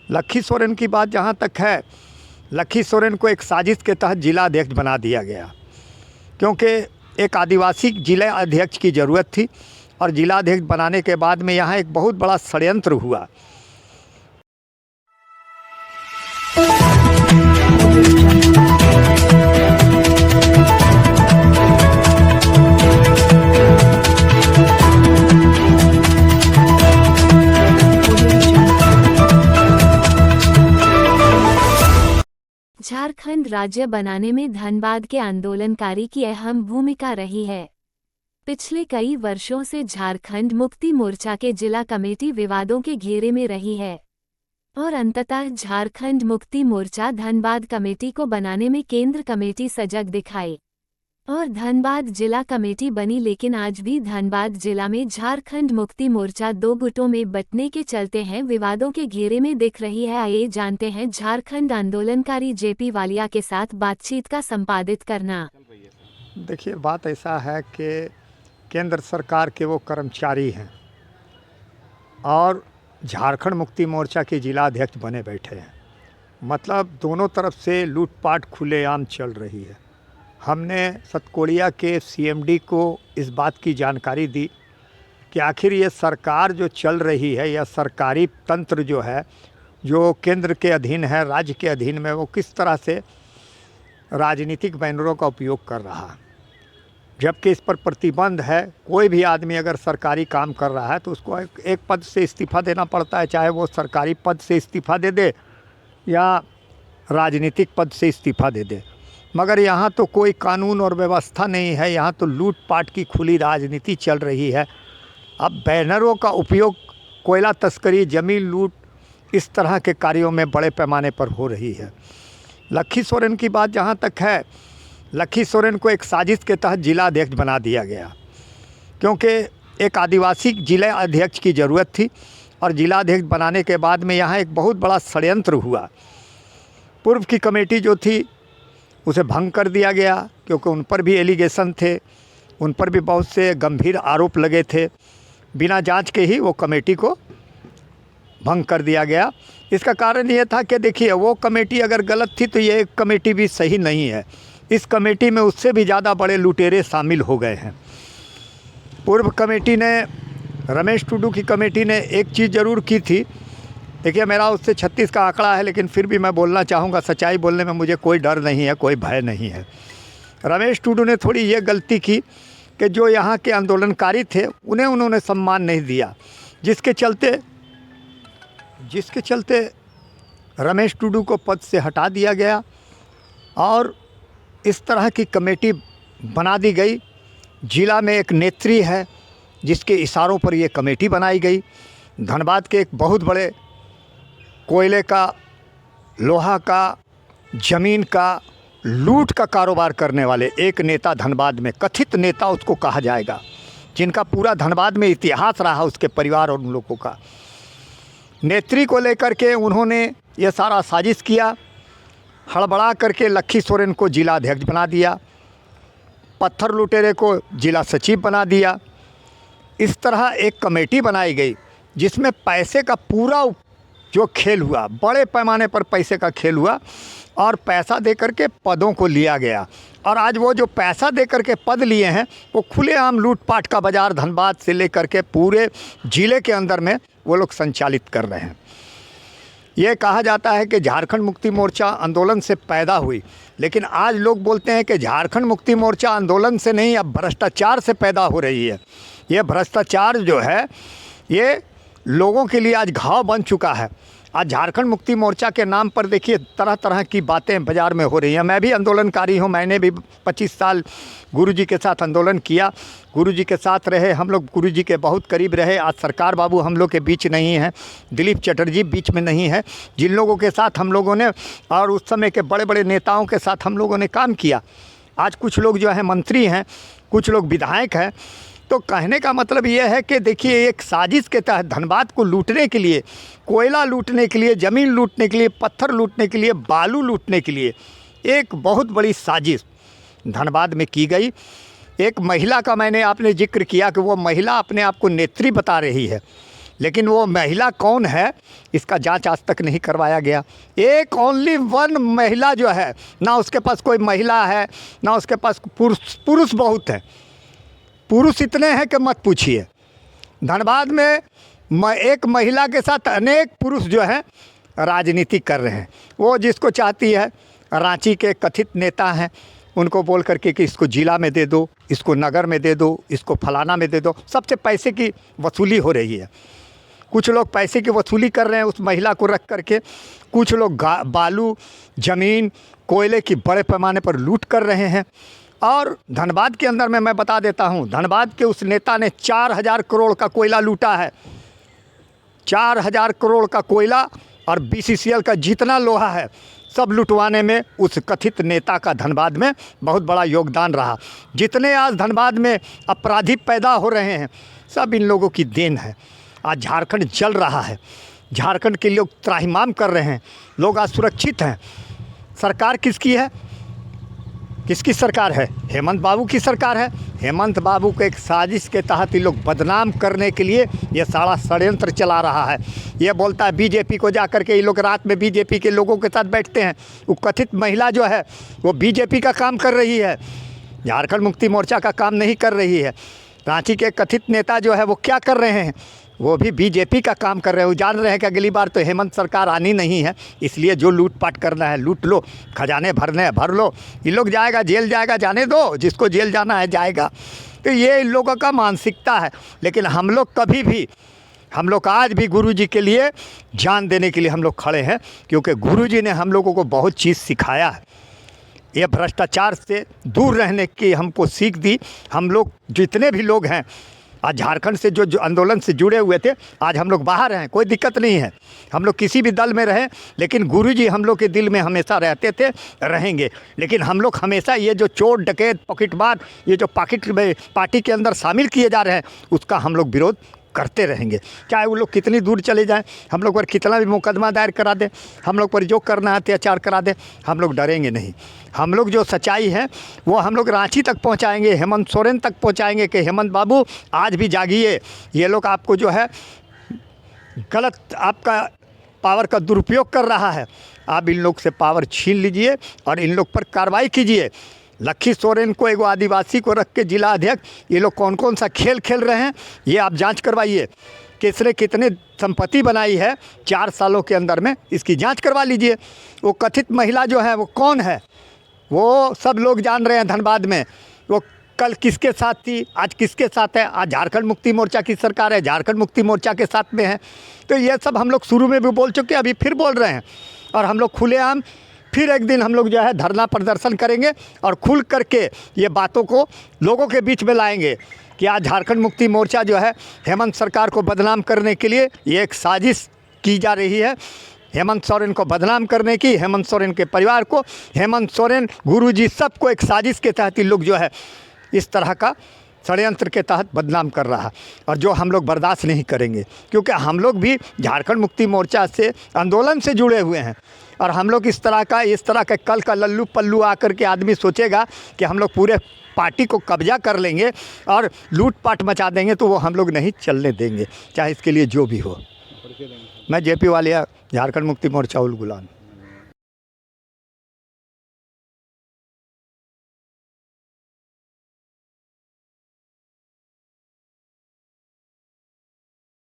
लखी सोरेन की बात जहाँ तक है, लखी सोरेन को एक साजिश के तहत जिला अध्यक्ष बना दिया गया, क्योंकि एक आदिवासी जिला अध्यक्ष की ज़रूरत थी और जिला अध्यक्ष बनाने के बाद में यहाँ एक बहुत बड़ा षड्यंत्र हुआ। झारखंड राज्य बनाने में धनबाद के आंदोलनकारी की अहम भूमिका रही है। पिछले कई वर्षों से झारखंड मुक्ति मोर्चा के जिला कमेटी विवादों के घेरे में रही है और अंततः झारखंड मुक्ति मोर्चा धनबाद कमेटी को बनाने में केंद्र कमेटी सजग दिखाई और धनबाद जिला कमेटी बनी। लेकिन आज भी धनबाद जिला में झारखंड मुक्ति मोर्चा दो गुटों में बंटने के चलते हैं विवादों के घेरे में दिख रही है। आइए जानते हैं झारखंड आंदोलनकारी जेपी वालिया के साथ बातचीत का संपादित करना। देखिए, बात ऐसा है कि केंद्र सरकार के वो कर्मचारी हैं और झारखंड मुक्ति मोर्चा के जिला अध्यक्ष बने बैठे हैं। मतलब दोनों तरफ से लूटपाट खुलेआम चल रही है। हमने सतकोड़िया के सीएमडी को इस बात की जानकारी दी कि आखिर ये सरकार जो चल रही है या सरकारी तंत्र जो है, जो केंद्र के अधीन है, राज्य के अधीन में, वो किस तरह से राजनीतिक बैनरों का उपयोग कर रहा है, जबकि इस पर प्रतिबंध है। कोई भी आदमी अगर सरकारी काम कर रहा है तो उसको एक पद से इस्तीफ़ा देना पड़ता है, चाहे वो सरकारी पद से इस्तीफ़ा दे दे या राजनीतिक पद से इस्तीफ़ा दे दे। मगर यहाँ तो कोई कानून और व्यवस्था नहीं है, यहाँ तो लूटपाट की खुली राजनीति चल रही है। अब बैनरों का उपयोग कोयला तस्करी, ज़मीन लूट, इस तरह के कार्यों में बड़े पैमाने पर हो रही है। लखी सोरेन की बात जहाँ तक है, लखी सोरेन को एक साजिश के तहत जिला अध्यक्ष बना दिया गया, क्योंकि एक आदिवासी जिला अध्यक्ष की ज़रूरत थी और जिला अध्यक्ष बनाने के बाद में यहाँ एक बहुत बड़ा षड्यंत्र हुआ। पूर्व की कमेटी जो थी उसे भंग कर दिया गया, क्योंकि उन पर भी एलिगेशन थे, उन पर भी बहुत से गंभीर आरोप लगे थे। बिना जांच के ही वो कमेटी को भंग कर दिया गया। इसका कारण ये था कि देखिए, वो कमेटी अगर गलत थी तो ये कमेटी भी सही नहीं है। इस कमेटी में उससे भी ज़्यादा बड़े लुटेरे शामिल हो गए हैं। पूर्व कमेटी ने, रमेश टुडू की कमेटी ने एक चीज़ ज़रूर की थी। देखिए, मेरा उससे 36 का आंकड़ा है, लेकिन फिर भी मैं बोलना चाहूँगा। सच्चाई बोलने में मुझे कोई डर नहीं है, कोई भय नहीं है। रमेश टुडू ने थोड़ी ये गलती की कि जो यहाँ के आंदोलनकारी थे उन्होंने सम्मान नहीं दिया, जिसके चलते रमेश टुडू को पद से हटा दिया गया और इस तरह की कमेटी बना दी गई। जिला में एक नेत्री है जिसके इशारों पर ये कमेटी बनाई गई। धनबाद के एक बहुत बड़े कोयले का, लोहा का, ज़मीन का, लूट का कारोबार करने वाले एक नेता धनबाद में, कथित नेता उसको कहा जाएगा, जिनका पूरा धनबाद में इतिहास रहा उसके परिवार और उन लोगों का, नेत्री को लेकर के उन्होंने ये सारा साजिश किया। हड़बड़ा करके लखी सोरेन को जिला अध्यक्ष बना दिया, पत्थर लुटेरे को जिला सचिव बना दिया। इस तरह एक कमेटी बनाई गई जिसमें पैसे का पूरा जो खेल हुआ, बड़े पैमाने पर पैसे का खेल हुआ और पैसा दे करके पदों को लिया गया। और आज वो जो पैसा दे करके पद लिए हैं वो खुलेआम लूटपाट का बाज़ार धनबाद से लेकर के पूरे ज़िले के अंदर में वो लोग संचालित कर रहे हैं। ये कहा जाता है कि झारखंड मुक्ति मोर्चा आंदोलन से पैदा हुई, लेकिन आज लोग बोलते हैं कि झारखंड मुक्ति मोर्चा आंदोलन से नहीं, अब भ्रष्टाचार से पैदा हो रही है। ये भ्रष्टाचार जो है ये लोगों के लिए आज घाव बन चुका है। आज झारखंड मुक्ति मोर्चा के नाम पर देखिए तरह तरह की बातें बाज़ार में हो रही हैं। मैं भी आंदोलनकारी हूं, मैंने भी 25 साल गुरुजी के साथ आंदोलन किया, गुरुजी के साथ रहे हम लोग, गुरुजी के बहुत करीब रहे। आज सरकार बाबू हम लोग के बीच नहीं है, दिलीप चटर्जी बीच में नहीं है, जिन लोगों के साथ हम लोगों ने और उस समय के बड़े बड़े नेताओं के साथ हम लोगों ने काम किया। आज कुछ लोग जो है मंत्री हैं, कुछ लोग विधायक हैं। तो कहने का मतलब ये है कि देखिए, एक साजिश के तहत धनबाद को लूटने के लिए, कोयला लूटने के लिए, ज़मीन लूटने के लिए, पत्थर लूटने के लिए, बालू लूटने के लिए एक बहुत बड़ी साजिश धनबाद में की गई। एक महिला का आपने जिक्र किया कि वो महिला अपने आप को नेत्री बता रही है। लेकिन वो महिला कौन है इसका जांच आज तक नहीं करवाया गया। एक ओनली वन महिला जो है, ना उसके पास कोई महिला है, ना उसके पास पुरुष बहुत है, पुरुष इतने हैं कि मत पूछिए। धनबाद में एक महिला के साथ अनेक पुरुष जो हैं राजनीति कर रहे हैं। वो जिसको चाहती है, रांची के कथित नेता हैं, उनको बोल करके कि इसको जिला में दे दो, इसको नगर में दे दो, इसको फलाना में दे दो। सबसे पैसे की वसूली हो रही है। कुछ लोग पैसे की वसूली कर रहे हैं उस महिला को रख करके, कुछ लोग बालू, ज़मीन, कोयले की बड़े पैमाने पर लूट कर रहे हैं। और धनबाद के अंदर में मैं बता देता हूँ, धनबाद के उस नेता ने 4000 करोड़ का कोयला लूटा है। 4000 करोड़ का कोयला और BCCL का जितना लोहा है सब लुटवाने में उस कथित नेता का धनबाद में बहुत बड़ा योगदान रहा। जितने आज धनबाद में अपराधी पैदा हो रहे हैं सब इन लोगों की देन है। आज झारखंड जल रहा है, झारखंड के लोग त्राहिमाम कर रहे हैं, लोग आज सुरक्षित हैं। सरकार किसकी है? किसकी सरकार है? हेमंत बाबू की सरकार है। हेमंत बाबू को एक साजिश के तहत ये लोग बदनाम करने के लिए ये सारा षड्यंत्र चला रहा है। ये बोलता है बीजेपी को जा कर के, ये लोग रात में बीजेपी के लोगों के साथ बैठते हैं। वो कथित महिला जो है वो बीजेपी का काम कर रही है, झारखंड मुक्ति मोर्चा का काम नहीं कर रही है। रांची के कथित नेता जो है वो क्या कर रहे हैं? वो भी बीजेपी का काम कर रहे हैं। वो जान रहे हैं कि अगली बार तो हेमंत सरकार आनी नहीं है, इसलिए जो लूटपाट करना है लूट लो, खजाने भरने हैं भर लो। ये लोग जाएगा जेल जाएगा, जाने दो, जिसको जेल जाना है जाएगा। तो ये इन लोगों का मानसिकता है। लेकिन हम लोग कभी भी, हम लोग आज भी गुरुजी के लिए जान देने के लिए हम लोग खड़े हैं, क्योंकि गुरुजी ने हम लोगों को बहुत चीज़ सिखाया है। ये भ्रष्टाचार से दूर रहने की हमको सीख दी। हम लोग जितने भी लोग हैं आज झारखंड से जो आंदोलन से जुड़े हुए थे, आज हम लोग बाहर हैं, कोई दिक्कत नहीं है। हम लोग किसी भी दल में रहें, लेकिन गुरुजी हम लोग के दिल में हमेशा रहते थे, रहेंगे। लेकिन हम लोग हमेशा ये जो चोर डकैत पॉकेटमार, ये जो पॉकेट में पार्टी के अंदर शामिल किए जा रहे हैं, उसका हम लोग विरोध करते रहेंगे। चाहे वो लोग कितनी दूर चले जाएं, हम लोग पर कितना भी मुकदमा दायर करा दें, हम लोग पर जो करना है अत्याचार करा दें, हम लोग डरेंगे नहीं। हम लोग जो सच्चाई है वो हम लोग रांची तक पहुंचाएंगे, हेमंत सोरेन तक पहुंचाएंगे कि हेमंत बाबू आज भी जागिए। ये लोग आपको जो है गलत, आपका पावर का दुरुपयोग कर रहा है, आप इन लोग से पावर छीन लीजिए और इन लोग पर कार्रवाई कीजिए। लक्की सोरेन को, एगो आदिवासी को रख के जिला अध्यक्ष, ये लोग कौन कौन सा खेल खेल रहे हैं ये आप जांच करवाइए। किसने कितने संपत्ति बनाई है 4 सालों के अंदर में, इसकी जांच करवा लीजिए। वो कथित महिला जो है वो कौन है, वो सब लोग जान रहे हैं धनबाद में। वो कल किसके साथ थी, आज किसके साथ है? आज झारखंड मुक्ति मोर्चा की सरकार है, झारखंड मुक्ति मोर्चा के साथ में है। तो ये सब हम लोग शुरू में भी बोल चुके हैं, अभी फिर बोल रहे हैं। और हम लोग खुलेआम फिर एक दिन हम लोग जो है धरना प्रदर्शन करेंगे और खुल करके ये बातों को लोगों के बीच में लाएंगे कि आज झारखंड मुक्ति मोर्चा जो है हेमंत सरकार को बदनाम करने के लिए ये एक साजिश की जा रही है। हेमंत सोरेन को बदनाम करने की, हेमंत सोरेन के परिवार को, हेमंत सोरेन, गुरुजी, सबको एक साजिश के तहत ये लोग जो है इस तरह का षड्यंत्र के तहत बदनाम कर रहा है। और जो हम लोग बर्दाश्त नहीं करेंगे, क्योंकि हम लोग भी झारखंड मुक्ति मोर्चा से आंदोलन से जुड़े हुए हैं। और हम लोग इस तरह का कल का लल्लू पल्लू आकर के आदमी सोचेगा कि हम लोग पूरे पार्टी को कब्जा कर लेंगे और लूटपाट मचा देंगे, तो वो हम लोग नहीं चलने देंगे, चाहे इसके लिए जो भी हो। मैं JP वालिया, झारखंड मुक्ति मोर्चा उल गुलाम।